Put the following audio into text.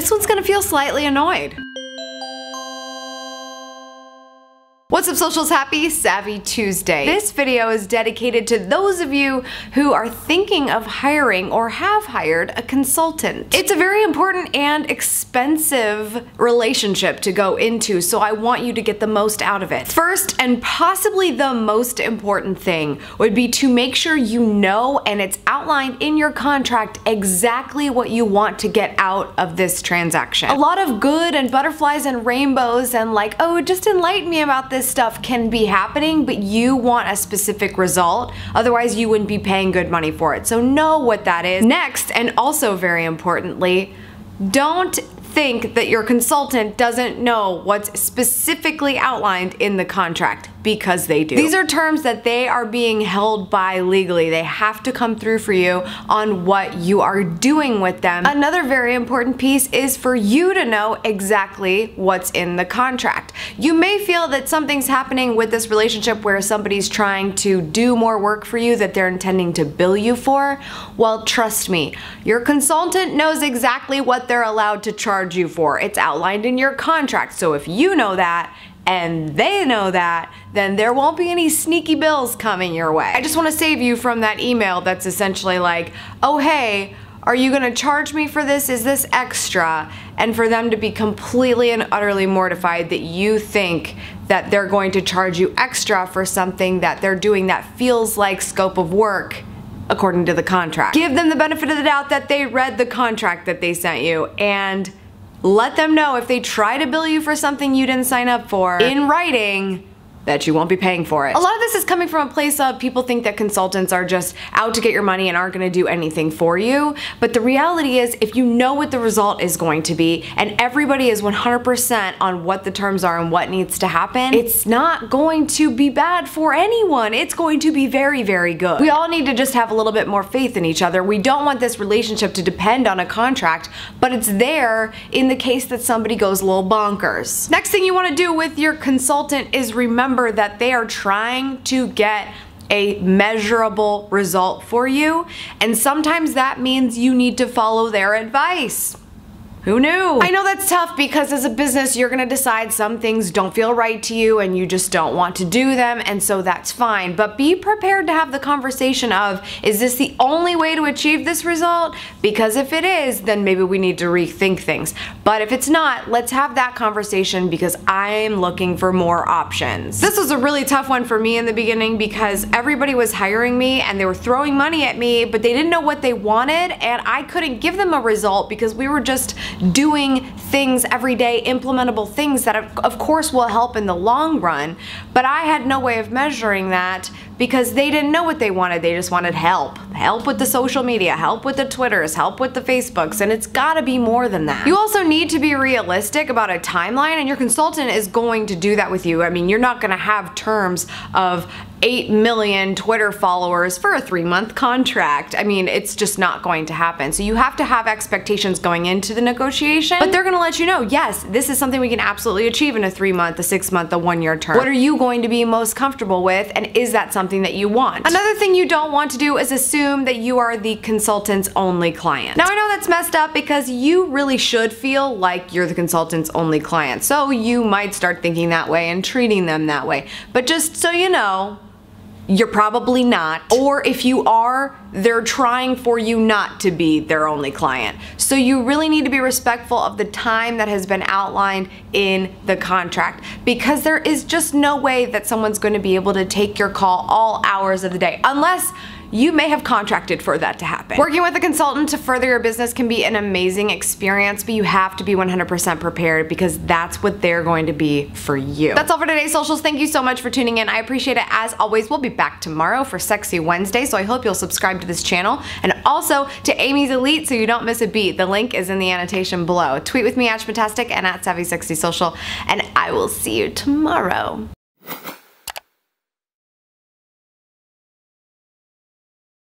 this one's gonna feel slightly annoyed. What's up, socials? Happy Savvy Tuesday. This video is dedicated to those of you who are thinking of hiring or have hired a consultant. It's a very important and expensive relationship to go into, so I want you to get the most out of it. First, and possibly the most important thing, would be to make sure you know and it's outlined in your contract exactly what you want to get out of this transaction. A lot of good and butterflies and rainbows and like, oh, just enlighten me about this stuff can be happening, but you want a specific result. Otherwise, you wouldn't be paying good money for it. So know what that is. Next, and also very importantly, don't think that your consultant doesn't know what's specifically outlined in the contract, because they do. These are terms that they are being held by legally. They have to come through for you on what you are doing with them. Another very important piece is for you to know exactly what's in the contract. You may feel that something's happening with this relationship where somebody's trying to do more work for you that they're intending to bill you for. Well, trust me, your consultant knows exactly what they're allowed to charge you for. It's outlined in your contract. So if you know that, and they know that, then there won't be any sneaky bills coming your way. I just want to save you from that email that's essentially like, oh hey, are you gonna charge me for this? Is this extra? And for them to be completely and utterly mortified that you think that they're going to charge you extra for something that they're doing that feels like scope of work according to the contract. Give them the benefit of the doubt that they read the contract that they sent you, and let them know if they try to bill you for something you didn't sign up for in writing that you won't be paying for it. A lot of this is coming from a place of people think that consultants are just out to get your money and aren't gonna do anything for you. But the reality is, if you know what the result is going to be and everybody is 100% on what the terms are and what needs to happen, it's not going to be bad for anyone. It's going to be very, very good. We all need to just have a little bit more faith in each other. We don't want this relationship to depend on a contract, but it's there in the case that somebody goes a little bonkers. Next thing you wanna do with your consultant is remember that they are trying to get a measurable result for you, and sometimes that means you need to follow their advice. Who knew? I know that's tough because as a business you're gonna decide some things don't feel right to you and you just don't want to do them, and so that's fine. But be prepared to have the conversation of, is this the only way to achieve this result? Because if it is, then maybe we need to rethink things. But if it's not, let's have that conversation because I'm looking for more options. This was a really tough one for me in the beginning because everybody was hiring me and they were throwing money at me, but they didn't know what they wanted and I couldn't give them a result because we were just doing things every day, implementable things that of course will help in the long run, but I had no way of measuring that because they didn't know what they wanted. They just wanted help. Help with the social media, help with the Twitters, help with the Facebooks, and it's gotta be more than that. You also need to be realistic about a timeline, and your consultant is going to do that with you. I mean, you're not gonna have terms of 8 million Twitter followers for a 3-month contract. I mean, it's just not going to happen. So you have to have expectations going into the negotiation, but they're gonna let you know, yes, this is something we can absolutely achieve in a 3-month, a 6-month, a 1-year term. What are you going to be most comfortable with, and is that something that you want? Another thing you don't want to do is assume that you are the consultant's only client. Now I know that's messed up because you really should feel like you're the consultant's only client. So you might start thinking that way and treating them that way. But just so you know, you're probably not, or if you are, they're trying for you not to be their only client. So you really need to be respectful of the time that has been outlined in the contract, because there is just no way that someone's going to be able to take your call all hours of the day, unless you may have contracted for that to happen. Working with a consultant to further your business can be an amazing experience, but you have to be 100% prepared because that's what they're going to be for you. That's all for today's socials. Thank you so much for tuning in. I appreciate it as always. We'll be back tomorrow for Sexy Wednesday, so I hope you'll subscribe to this channel and also to Amy's Elite so you don't miss a beat. The link is in the annotation below. Tweet with me at Schmittastic and at Savvy Sexy Social, and I will see you tomorrow.